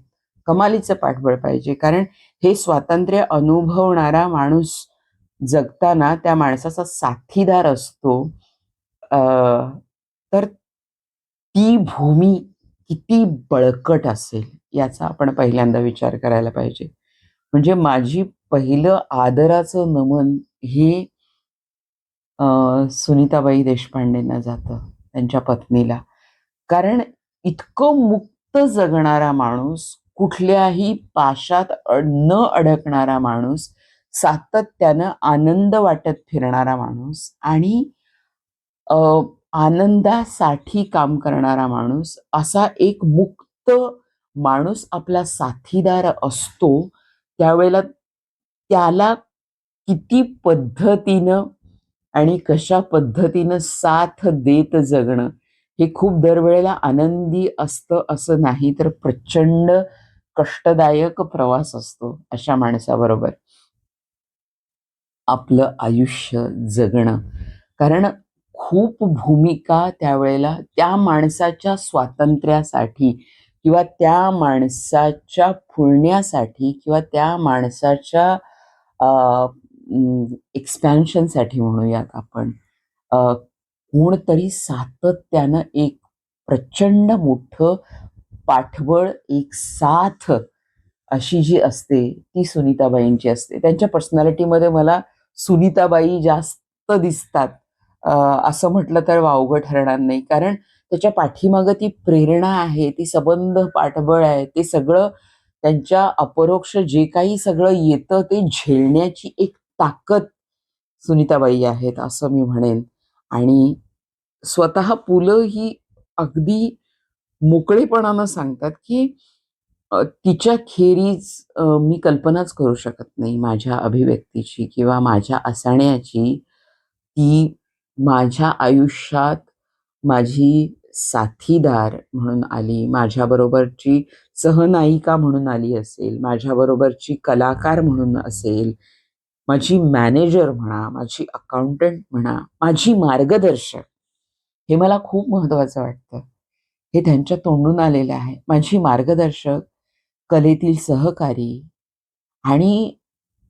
कमालीचं पाठबळ पाहिजे. कारण हे स्वातंत्र्य अनुभवणारा माणूस जगताना त्या माणसाचा साथीदार असतो. तर ती भूमी किती बळकट असेल याचा आपण पहिल्यांदा विचार करायला पाहिजे. म्हणजे माझी पहिलं आदराचं नमन हे सुनीताबाई देशपांडेंना जातं, त्यांच्या पत्नीला. कारण इतकं मुक्त जगणारा माणूस, कुठल्याही पाशात न अडकणारा माणूस, सातत्यानं आनंद वाटत फिरणारा माणूस आणि अ, आनंदासाठी काम करणारा माणूस, असा एक मुक्त माणूस आपला साथीदार असतो. त्यावेळेला त्याला किती पद्धतीनं आणि कशा पद्धतीनं साथ देत जगणं हे खूप दरवेळेला आनंदी असतं असं नाही, तर प्रचंड कष्टदायक प्रवास असतो अशा माणसाबरोबर आपलं आयुष्य जगणं. कारण खूप भूमिका त्यावेळेला त्या माणसाच्या स्वातंत्र्यासाठी किंवा त्या माणसाच्या फुलण्यासाठी किंवा त्या माणसाच्या एक्सपॅन्शनसाठी म्हणूयात आपण, कोणतरी सातत्यानं एक प्रचंड मोठं पाठबळ, एक साथ अशी जी असते ती सुनीताबाईंची असते. त्यांच्या पर्सनॅलिटीमध्ये मला सुनीताबाई जास्त दिसतात असं म्हटलं तर वावगं ठरणार नाही. कारण त्याच्या पाठीमागं ती प्रेरणा आहे, ती सबंध पाठबळ आहे, ते सगळं त्यांच्या अपरोक्ष जे काही सगळं येतं ते झेलण्याची एक ताकद सुनीताबाई आहेत असं मी म्हणेन. आणि स्वतः पुलं ही अगदी मोकळेपणानं सांगतात, की तिच्या खेरीज मी कल्पनाच करू शकत नाही माझ्या अभिव्यक्तीची किंवा माझ्या असण्याची. ती माझ्या आयुष्यात माझी साथीदार म्हणून आली, माझ्याबरोबरची सहनायिका म्हणून आली असेल, माझ्याबरोबरची कलाकार म्हणून असेल, माझी मॅनेजर म्हणा, माझी अकाउंटंट म्हणा, माझी मार्गदर्शक. हे मला खूप महत्वाचं वाटतं. हे त्यांच्या तोंडून आलेलं आहे. माझी मार्गदर्शक, कलेतील सहकारी आणि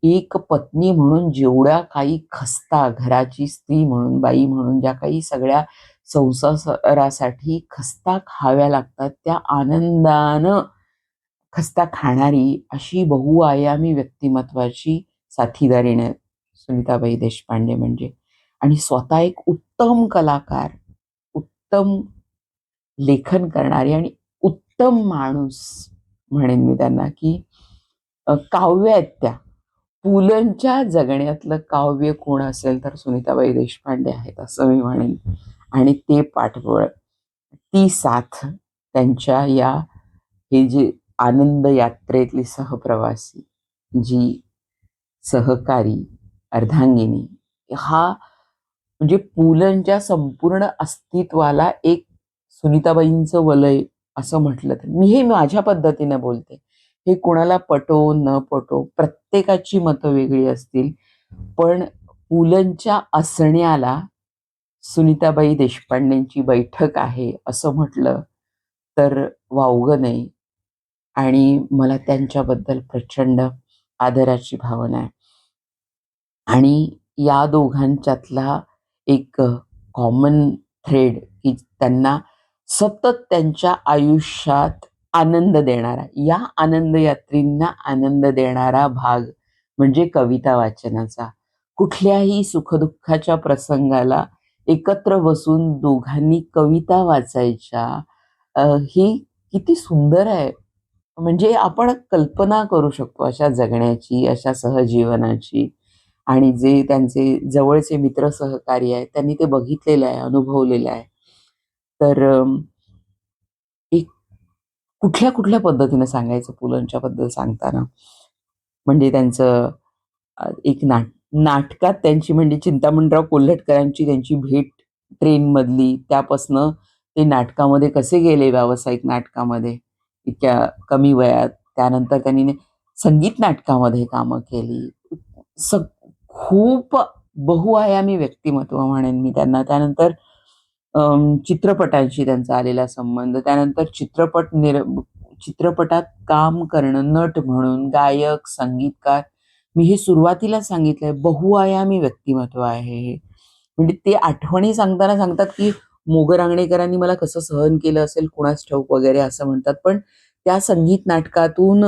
एक पत्नी म्हणून जेवढ्या काही खस्ता, घराची स्त्री म्हणून, बाई म्हणून ज्या काही सगळ्या संसारासाठी खस्ता खाव्या लागतात, त्या आनंदानं खस्ता खाणारी अशी बहुआयामी व्यक्तिमत्वाची साथीदारीण सुनीताबाई देशपांडे म्हणजे. आणि स्वतः एक उत्तम कलाकार, उत्तम लेखन करणारी आणि उत्तम माणूस म्हणेन मी त्यांना, की काव्य आहेत त्या. पुलंच्या जगण्यातलं काव्य कोण असेल तर सुनीताबाई देशपांडे आहेत असं मी म्हणेन. आणि ते पाठबळ, ती साथ, त्यांच्या या हे जे आनंद यात्रेतली सहप्रवासी, जी सहकारी, अर्धांगिनी, हा म्हणजे पुलंच्या संपूर्ण अस्तित्वाला एक सुनीताबाईंचं वलय असं म्हटलं तर मी हे माझ्या पद्धतीने बोलते. हे कुणाला पटो न पटो, प्रत्येकाची मतं वेगळी असतील, पण पुलंच्या असण्याला सुनीताबाई देशपांडेंची बैठक आहे असं म्हटलं तर वावगं नाही. आणि मला त्यांच्याबद्दल प्रचंड आदराची भावना आहे. आणि या दोघांच्यातला एक कॉमन थ्रेड, की त्यांना सतत त्यांच्या आयुष्यात आनंद देणारा, या आनंद यात्रींना आनंद देणारा भाग म्हणजे कविता वाचनाचा. कुठल्याही सुखदुःखाच्या प्रसंगाला एकत्र बसून दोघांनी कविता वाचायच्या. ही किती सुंदर आहे. म्हणजे आपण कल्पना करू शकतो अशा जगण्याची, अशा सहजीवनाची. आणि जे त्यांचे जवळचे मित्र सहकारी आहेत त्यांनी ते बघितलेलं आहे, अनुभवलेलं आहे. तर एक कुठल्या कुठल्या पद्धतीने सांगायचं पुलंच्या बद्दल सांगताना, म्हणजे त्यांचं एक नाटकात त्यांची म्हणजे चिंतामणराव कोल्हटकरांची त्यांची भेट ट्रेनमधली, त्यापासनं ते नाटकामध्ये कसे गेले व्यावसायिक नाटकामध्ये इतक्या कमी वयात. त्यानंतर त्यांनी संगीत नाटकामध्ये कामं केली. स खूप बहुआयामी व्यक्तिमत्व म्हणेन मी त्यांना. त्यानंतर चित्रपटांशी त्यांचा आलेला संबंध, त्यानंतर चित्रपटात काम करणं, नट म्हणून, गायक, संगीतकार. मी हे सुरुवातीला सांगितलंय, बहुआयामी व्यक्तिमत्व आहे हे. म्हणजे ते आठवणी सांगताना सांगतात, की मोगल रांगणेकरांनी मला कसं सहन केलं असेल कुणास ठाऊक वगैरे असं म्हणतात. पण त्या संगीत नाटकातून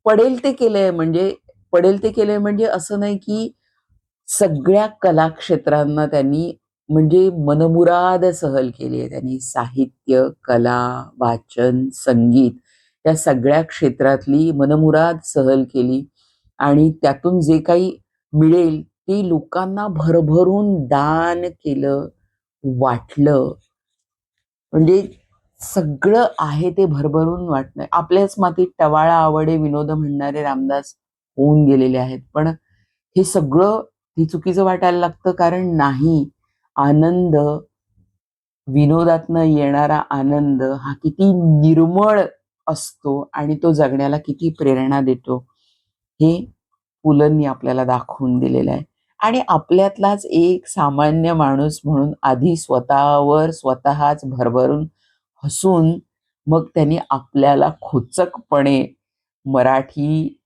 पडेल ते केलंय. म्हणजे पडेल ते केलंय म्हणजे असं नाही, की सगळ्या कलाक्षेत्रांना त्यांनी म्हणजे मनमुराद सहल केली आहे त्यांनी. साहित्य, कला, वाचन, संगीत या सगळ्या क्षेत्रातली मनमुराद सहल केली. आणि त्यातून जे काही मिळेल ते लोकांना भरभरून दान केलं, वाटलं. म्हणजे सगळं आहे ते भरभरून वाटणं. आपल्याच मातीत टवाळा आवडे विनोद म्हणणारे रामदास होऊन गेलेले आहेत. पण हे सगळं हे चुकीचं वाटायला लागतं, कारण नाही, आनंद, विनोदातनं येणारा आनंद हा किती निर्मळ असतो आणि तो जगण्याला किती प्रेरणा देतो, हे पुलंनी आपल्याला दाखवून दिलेलं आहे. आणि आपल्यातलाच एक सामान्य माणूस म्हणून आधी स्वतःवर स्वतःच भरभरून हसून मग त्यांनी आपल्याला खोचकपणे मराठी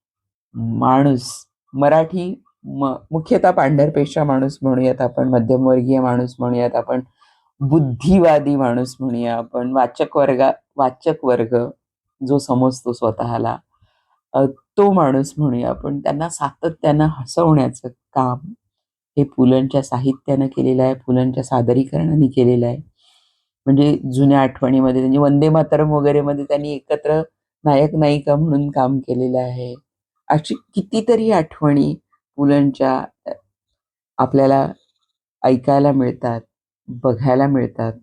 माणूस, मराठी मुख्यतः पांढरपेशा माणूस म्हणूयात आपण, मध्यमवर्गीय माणूस म्हणूयात आपण, बुद्धिवादी माणूस म्हणूया आपण, वाचक वर्ग जो समजतो स्वतःला, तो माणूस म्हणूया आपण. त्यांना सातत्यानं हसवण्याचं काम हे पुलंच्या साहित्यानं केलेलं आहे, पुलंच्या सादरीकरणाने केलेलं आहे. म्हणजे जुन्या आठवणीमध्ये म्हणजे वंदे मातरम वगैरे मध्ये त्यांनी एकत्र नायक नायिका म्हणून काम केलेलं आहे. अशी कितीतरी आठवणी पुलंच्या आपल्याला ऐकायला मिळतात, बघायला मिळतात.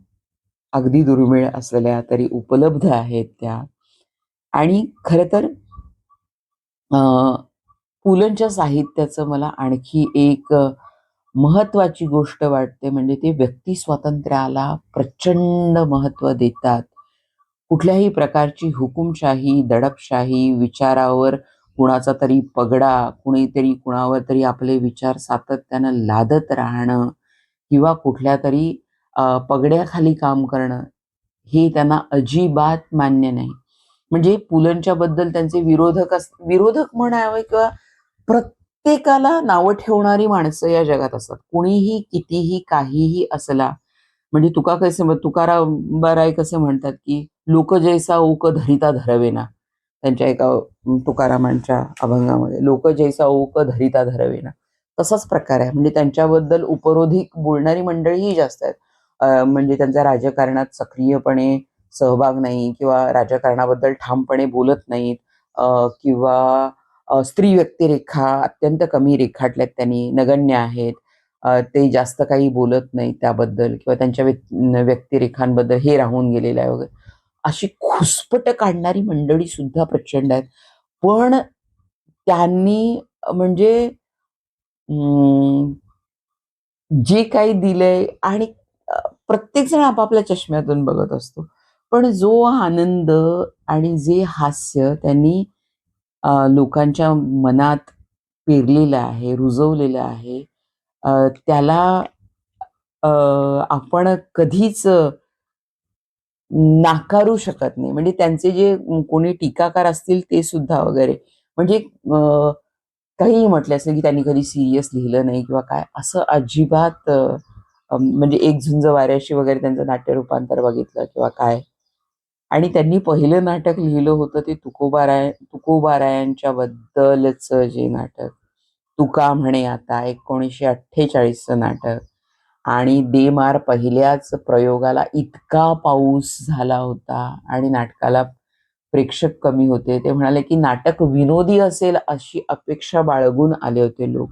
अगदी दुर्मिळ असलेल्या तरी उपलब्ध आहेत त्या. आणि खरं तर अ, पुलंच्या साहित्याचं मला आणखी एक महत्वाची गोष्ट वाटते म्हणजे ते व्यक्ती स्वातंत्र्याला प्रचंड महत्त्व देतात. कुठल्याही प्रकारची हुकुमशाही, दडपशाही, विचारावर कुणाचा तरी पगडा, कुणीतरी कुणावर तरी आपले विचार सातत्यानं लादत राहणं किंवा कुठल्यातरी पगड्याखाली काम करणं, हे त्यांना अजिबात मान्य नाही. म्हणजे पुलंच्या बद्दल त्यांचे विरोधक म्हणावे किंवा प्रत्येकाला नावं ठेवणारी माणसं या जगात असतात. कुणीही कितीही काहीही असला म्हणजे तुकाराम कसे म्हणतात, की "लोक जैसा ओक धरिता धरवेना." त्यांच्या एका तुकारामांच्या अभंगामध्ये "लोक जैसा ओक धरिता धरवेना." तसाच प्रकार आहे. म्हणजे त्यांच्याबद्दल उपरोधिक बोलणारी मंडळीही जास्त आहेत. म्हणजे त्यांचा राजकारणात सक्रियपणे सहभाग नाही किंवा राजकारणाबद्दल ठामपणे बोलत नाहीत. किंवा स्त्री व्यक्तिरेखा अत्यंत कमी रेखाटल्यात त्यांनी, नगण्य आहेत. ते जास्त काही बोलत नाहीत त्याबद्दल किंवा त्यांच्या व्यक्तिरेखांबद्दल हे राहून गेलेलं आहे वगैरे. अशी खुसपट काढणारी मंडळी सुद्धा प्रचंड आहेत. पण त्यांनी म्हणजे अं, जे काही दिलंय आणि प्रत्येक जण आपापल्या चष्म्यातून बघत असतो. पण जो आनंद आणि जे हास्य त्यांनी लोकांच्या मनात पेरलेलं आहे, रुजवलेलं आहे, त्याला आपण कधीच नाकारू शकत नाही. म्हणजे त्यांचे जे कोणी टीकाकार असतील ते सुद्धा वगैरे म्हणजे काहीही म्हटले असेल, की त्यांनी कधी सीरियस लिहिलं नाही किंवा काय असं अजिबात म्हणजे एक झुंज वाऱ्याशी वगैरे त्यांचं नाट्य रूपांतर बघितलं किंवा काय. आणि त्यांनी पहिलं नाटक लिहिलं होतं ते तुकोबारायांच्या बद्दलचं जे नाटक, तुका म्हणे आता 1948चं नाटक. आणि दे मार पहिल्याच प्रयोगाला इतका पाऊस झाला होता आणि नाटकाला प्रेक्षक कमी होते. ते म्हणाले, की नाटक विनोदी असेल अशी अपेक्षा बाळगून आले होते लोक.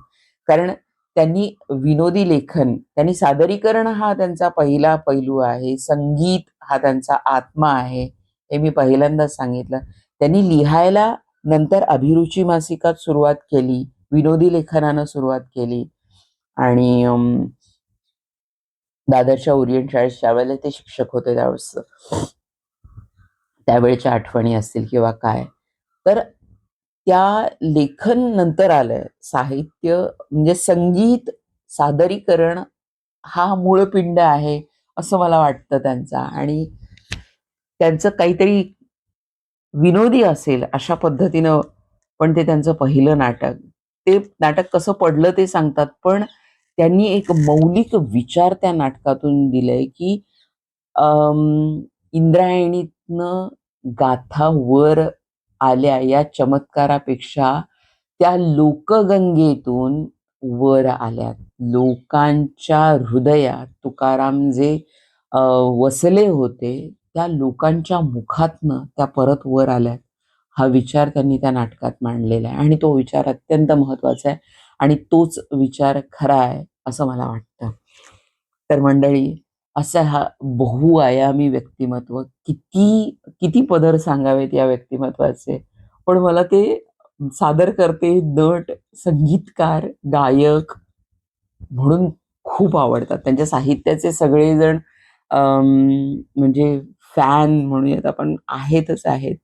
कारण त्यांनी सादरीकरण हा त्यांचा पहिला पैलू आहे. संगीत हा त्यांचा आत्मा आहे. हे मी पहिल्यांदाच सांगितलं. त्यांनी लिहायला नंतर अभिरुची मासिकात सुरुवात केली. विनोदी लेखनानं सुरुवात केली आणि दादरच्या ओरिएंट शाळेत ज्यावेळेला ते शिक्षक होते त्यावेळेच्या आठवणी असतील किंवा काय. तर त्या लेखन नंतर आलंय. साहित्य म्हणजे संगीत सादरीकरण हा मूळपिंड आहे, असं मला वाटतं त्यांचा. आणि त्यांचं काहीतरी विनोदी असेल अशा पद्धतीनं पण ते त्यांचं पहिलं नाटक. ते नाटक कसं पडलं ते सांगतात, पण त्यांनी एक मौलिक विचार त्या नाटकातून दिलाय, की इंद्रायणीतनं गाथा वर आल्या या चमत्कारापेक्षा त्या लोकगंगेतून वर आल्यात. लोकांच्या हृदयात तुकाराम जे वसले होते, त्या लोकांच्या मुखातनं त्या परत वर आल्यात. हा विचार त्यांनी त्या नाटकात मांडलेला आहे आणि तो विचार अत्यंत महत्वाचा आहे आणि तोच विचार खरा आहे, असं मला वाटतं. तर मंडळी, असा हा बहुआयामी व्यक्तिमत्व किती किती पदर सांगावेत या व्यक्तिमत्वाचे. पण मला ते सादरकर्ते, नट, संगीतकार, गायक म्हणून खूप आवडतात. त्यांच्या साहित्याचे सगळेजण म्हणजे फॅन म्हणूयात आपण आहेतच आहेत.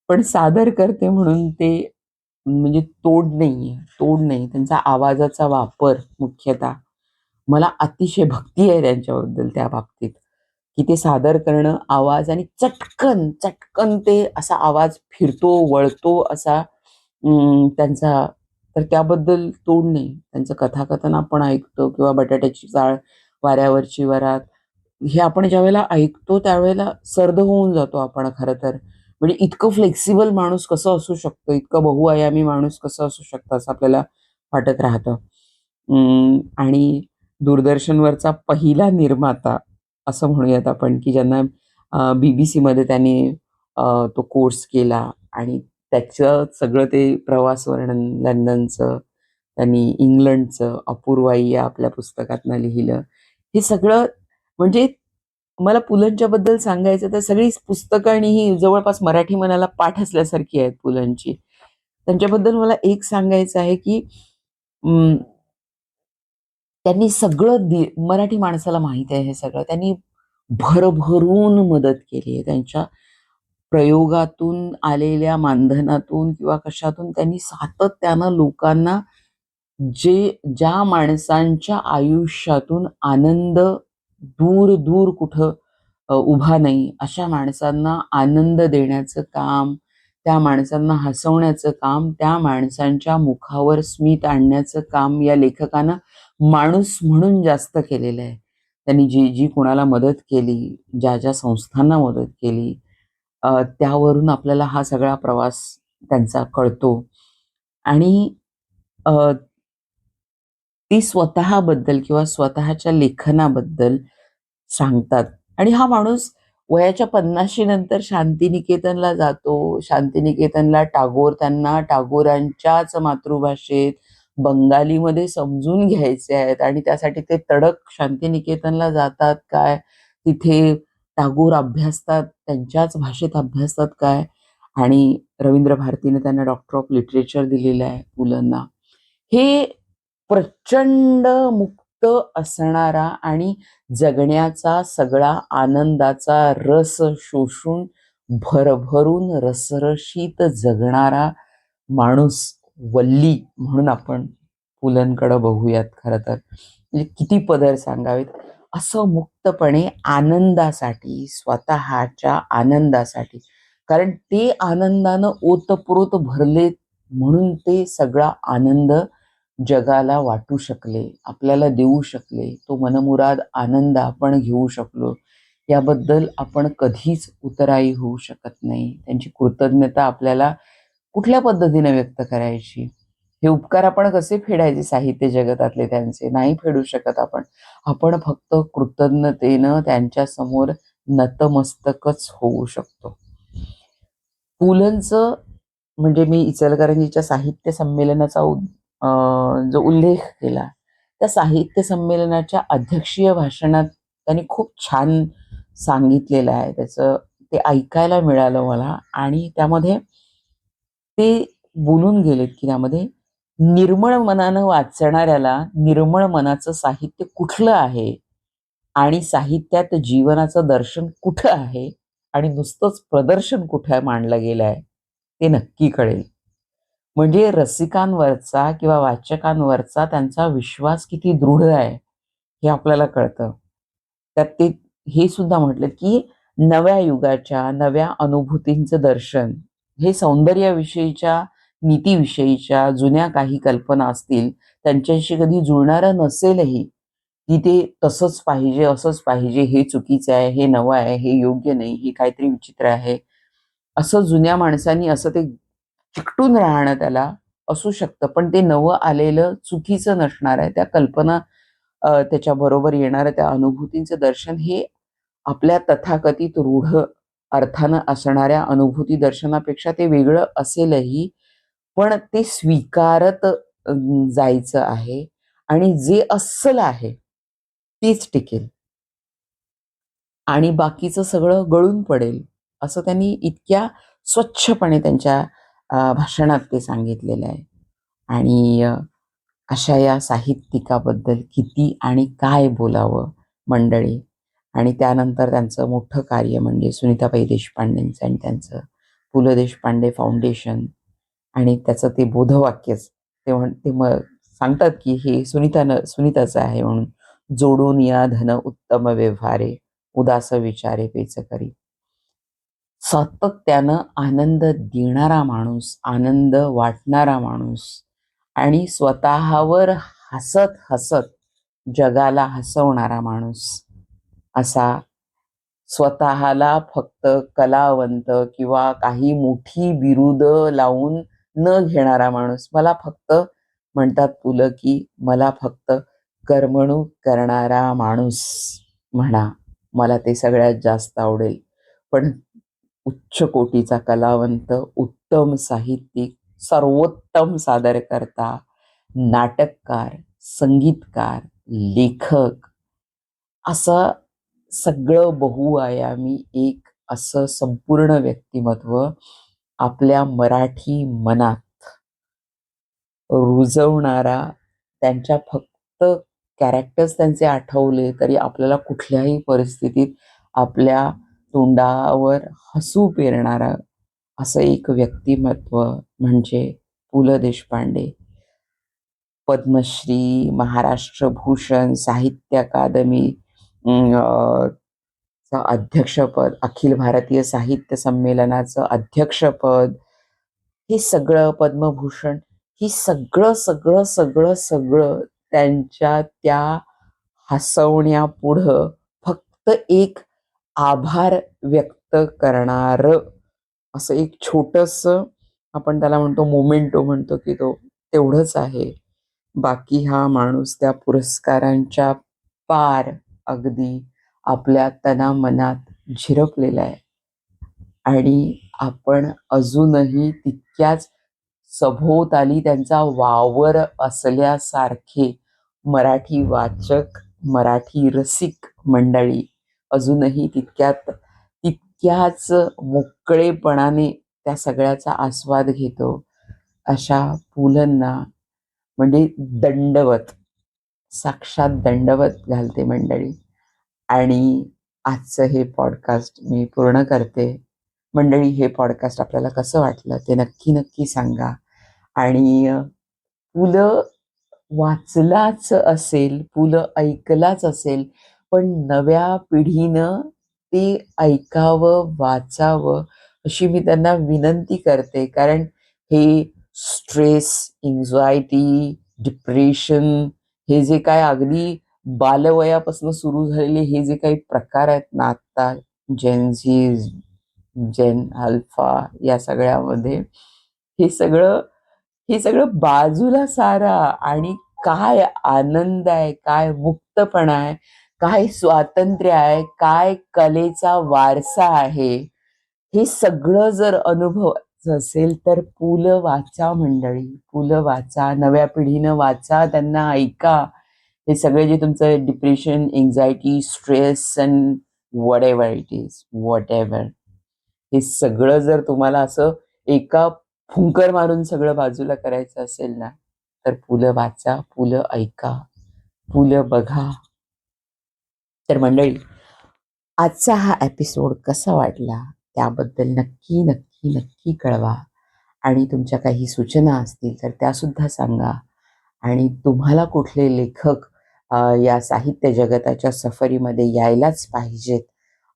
पण सादरकर्ते म्हणून ते म्हणजे तोड नाही. त्यांचा आवाजाचा वापर मुख्यतः मला अतिशय भक्ती आहे त्यांच्याबद्दल त्या बाबतीत, की ते सादर करणं, आवाज आणि चटकन ते असा आवाज फिरतो, वळतो असा त्यांचा. तर त्याबद्दल तोड नाही. त्यांचं कथाकथन आपण ऐकतो किंवा बटाट्याची चाळ, वाऱ्यावरची वरात, हे आपण ज्यावेळेला ऐकतो त्यावेळेला सर्द होऊन जातो आपण खरं तर. म्हणजे इतकं फ्लेक्सिबल माणूस कसं असू शकतो, इतकं बहुआयामी माणूस कसं असू शकतं असं आपल्याला वाटत राहतं. आणि दूरदर्शनवरचा पहिला निर्माता असं म्हणूयात आपण, की ज्यांना BBC मध्ये त्यांनी तो कोर्स केला आणि त्याचं सगळं ते प्रवास वर्णन लंडनचं, त्यांनी इंग्लंडचं अपूर्वाई या आपल्या पुस्तकातनं लिहिलं. हे सगळं म्हणजे मला पुलंच्या बद्दल सांगायचं तर सगळी पुस्तकं आणि ही जवळपास मराठी मनाला पाठ असल्यासारखी आहेत पुलंची. त्यांच्याबद्दल मला एक सांगायचं आहे, की अं, त्यांनी सगळं मराठी माणसाला माहिती आहे हे सगळं. त्यांनी भरभरून मदत केली आहे. त्यांच्या प्रयोगातून आलेल्या मानधनातून किंवा कशातून त्यांनी सातत्यानं लोकांना ज्या माणसांच्या आयुष्यातून आनंद दूर दूर कुठं उभा नाही, अशा माणसांना आनंद देण्याचं काम, त्या माणसांना हसवण्याचं काम, त्या माणसांच्या मुखावर स्मित आणण्याचं काम या लेखकानं माणूस म्हणून जास्त केलेलं आहे. त्यांनी जी जी कोणाला मदत केली, ज्या ज्या संस्थांना मदत केली, त्यावरून आपल्याला हा सगळा प्रवास त्यांचा कळतो. आणि अ, ती स्वतःबद्दल किंवा स्वतःच्या लेखनाबद्दल सांगतात. आणि हा माणूस वयाच्या 50शी नंतर शांतिनिकेतनला जातो. शांतिनिकेतनला त्यांना टागोरांच्याच मातृभाषेत बंगालीमध्ये समजून घ्यायचे आहेत आणि त्यासाठी ते तडक शांतिनिकेतनला जातात काय? तिथे टागोर अभ्यासतात, त्यांच्याच भाषेत अभ्यासतात काय? आणि रवींद्र भारतीने त्यांना डॉक्टर ऑफ लिटरेचर दिलेलं आहे पुलंना. हे प्रचंड मुक्त असणारा आणि जगण्याचा सगळा आनंदाचा रस शोषून भरभरून रसरशीत जगणारा माणूस, वल्ली म्हणून आपण पुलंकडं बघूयात. खरं तर म्हणजे किती पदर सांगावेत. असं मुक्तपणे आनंदासाठी, स्वतःच्या आनंदासाठी, कारण ते आनंदानं ओतप्रोत भरलेत म्हणून ते सगळा आनंद जगाला वाटू शकले, आपल्याला देऊ शकले. तो मनमुराद आनंद आपण घेऊ शकलो, याबद्दल आपण कधीच उतराई होऊ शकत नाही. त्यांची कृतज्ञता आपल्याला कुठल्या पद्धतीने व्यक्त करायची? हे उपकार आपण कसे फेडायचे साहित्य जगतातले त्यांचे? नाही फेडू शकत आपण. आपण फक्त कृतज्ञतेनं त्यांच्यासमोर नतमस्तकच होऊ शकतो. पुलंचं म्हणजे मी इचलकरंजीच्या साहित्य संमेलनाचा जो उल्लेख केला, त्या साहित्य संमेलनाच्या अध्यक्षीय भाषणात त्यांनी खूप छान सांगितलेलं आहे. त्याचं ते ऐकायला मिळालं मला आणि त्यामध्ये ते बोलून गेलेत, की त्यामध्ये निर्मळ मनानं वाचणाऱ्याला निर्मळ मनाचं साहित्य कुठलं आहे आणि साहित्यात जीवनाचं दर्शन कुठं आहे आणि नुसतंच प्रदर्शन कुठं मांडलं गेलं आहे, ते नक्की कळेल. म्हणजे रसिकांवरचा किंवा वाचकांवरचा त्यांचा विश्वास किती दृढ आहे, हे आपल्याला कळतं. त्यात ते हे सुद्धा म्हटलं, की नव्या युगाच्या, नव्या अनुभूतींचं दर्शन हे सौंदर्याविषयीच्या, नीतीविषयीच्या जुन्या काही कल्पना असतील, त्यांच्याशी कधी जुळणारं नसेलही, की ते तसंच पाहिजे, असंच पाहिजे, हे चुकीचं आहे, हे नवं आहे, हे योग्य नाही, हे काहीतरी विचित्र आहे. असं जुन्या माणसांनी असं ते चिकटून राहणं त्याला असू शकतं, पण ते नवं आलेलं चुकीचं नसणार आहे. त्या कल्पना त्याच्याबरोबर येणारं त्या अनुभूतींचं दर्शन हे आपल्या तथाकथित रूढ अर्थानं असणाऱ्या अनुभूती दर्शनापेक्षा ते वेगळं असेलही, पण ते स्वीकारत जायचं आहे आणि जे अस्सल आहे तीच टिकेल आणि बाकीचं सगळं गळून पडेल, असं त्यांनी इतक्या स्वच्छपणे त्यांच्या भाषणात ते सांगितलेलं आहे. आणि अशा या साहित्यिकाबद्दल किती आणि काय बोलावं मंडळी. आणि त्यानंतर त्यांचं मोठं कार्य म्हणजे सुनीताबाई देशपांडेंचं आणि त्यांचं पु ल देशपांडे फाउंडेशन आणि त्याचं ते बोधवाक्यच ते सांगतात, की हे सुनीताचं आहे म्हणून, जोडून या धन उत्तम व्यवहारे, उदास विचारे पेच करी. सातत्यानं आनंद देणारा माणूस, आनंद वाटणारा माणूस आणि स्वतःवर हसत हसत जगाला हसवणारा माणूस, असा स्वतःला फक्त कलावंत किंवा काही मोठी बिरुद लावून न घेणारा माणूस. मला फक्त म्हणतात पुलं, की मला फक्त करमणूक करणारा माणूस म्हणा. मला ते सगळ्यात जास्त आवडेल. पण उच्च कोटीचा कलावंत, उत्तम साहित्यिक, सर्वोत्तम सादरकर्ता, नाटककार, संगीतकार, लेखक असं सगळं बहुआयामी एक असं संपूर्ण व्यक्तिमत्व आपल्या मराठी मनात रुजवणारा, त्यांच्या फक्त कॅरेक्टर्स त्यांचे आठवले तरी आपल्याला कुठल्याही परिस्थितीत आपल्या तोंडावर हसू पेरणारा असं एक व्यक्तिमत्व म्हणजे पु ल देशपांडे. पद्मश्री, महाराष्ट्र भूषण, साहित्य अकादमी चं अध्यक्षपद, अखिल भारतीय साहित्य संमेलनाचं अध्यक्षपद, हे सगळं पद्मभूषण, ही सगळं सगळं सगळं सगळं त्यांच्या त्या हसवण्यापुढं फक्त एक आभार व्यक्त करणारं असं एक छोटंसं, आपण त्याला म्हणतो मोमेंटो म्हणतो की तो तेवढंच आहे. बाकी हा माणूस त्या पुरस्कारांच्या पार अगदी आपल्या तनामनात झिरपलेला आहे. आणि आपण अजूनही तितक्याच सभोवताली त्यांचा वावर असल्यासारखे मराठी वाचक, मराठी रसिक मंडळी अजूनही तितक्याच मोकळेपणाने त्या सगळ्याचा आस्वाद घेतो. अशा पुलंना म्हणजे दंडवत, साक्षात दंडवत घालते मंडळी. आणि आजचं हे पॉडकास्ट मी पूर्ण करते. मंडळी, हे पॉडकास्ट आपल्याला कसं वाटलं ते नक्की नक्की सांगा. आणि पु ल वाचलाच असेल, पु ल ऐकलाच असेल, पण नव्या पिढीनं ते ऐकावं, वाचावं अशी मी त्यांना विनंती करते. कारण हे स्ट्रेस, एन्झायटी, डिप्रेशन, हे जे काय अगदी बालवयापासून सुरू झालेले हे जे काही प्रकार आहेत ना आत्ता, जेन झी, जेन अल्फा, या सगळ्यामध्ये हे सगळं बाजूला सारा. आणि काय आनंद आहे, काय मुक्तपणा आहे, काय स्वातंत्र्य आहे, काय कलेचा वारसा आहे, हे सगळं जर अनुभवायचं असेल तर पु ल वाचा मंडळी, पु ल वाचा. नव्या पिढीनं वाचा, त्यांना ऐका. हे सगळे जे तुमचं depression, anxiety, stress and what ever it is, what ever, हे सगळं जर तुम्हाला असं एका फुंकर मारून सगळं बाजूला करायचं असेल ना, तर पु ल वाचा, पु ल ऐका, पु ल बघा. तर मंडळी, आजचा हा एपिसोड कसा वाटला त्याबद्दल नक्की नक्की नक्की कळवा. आणि तुमच्या काही सूचना असतील तर त्यासुद्धा सांगा. आणि तुम्हाला कुठले लेखक या साहित्य जगताच्या सफरीमध्ये यायलाच पाहिजेत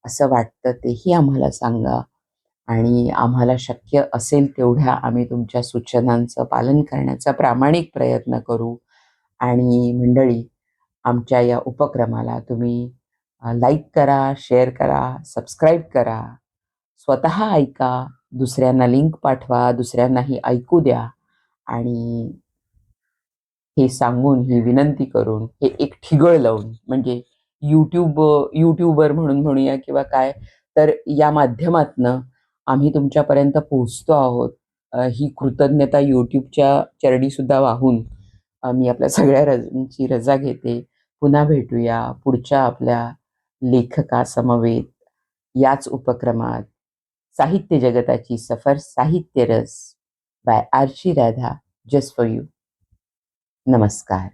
असं वाटतं तेही आम्हाला सांगा. आणि आम्हाला शक्य असेल तेवढ्या आम्ही तुमच्या सूचनांचं पालन करण्याचा प्रामाणिक प्रयत्न करू. आणि मंडळी, आमच्या या उपक्रमाला तुम्ही लाईक करा, शेअर करा, सबस्क्राईब करा, स्वतः ऐका, दुसऱ्यांना लिंक पाठवा, दुसऱ्यांनाही ऐकू द्या. आणि हे सांगून, ही विनंती करून, हे एक ठिगळ लावून, म्हणजे यूट्यूबर म्हणून म्हणूया किंवा काय, तर या माध्यमातनं आम्ही तुमच्यापर्यंत पोहोचतो आहोत. ही कृतज्ञता यूट्यूबच्या चरडीसुद्धा वाहून मी आपल्या सगळ्या रजांची रजा घेते. पुन्हा भेटूया पुढच्या आपल्या लेखकासमवेत याच उपक्रमात. साहित्य जगताची सफर, साहित्य रस, बाय आरची राधा, जस्ट फॉर यू. नमस्कार.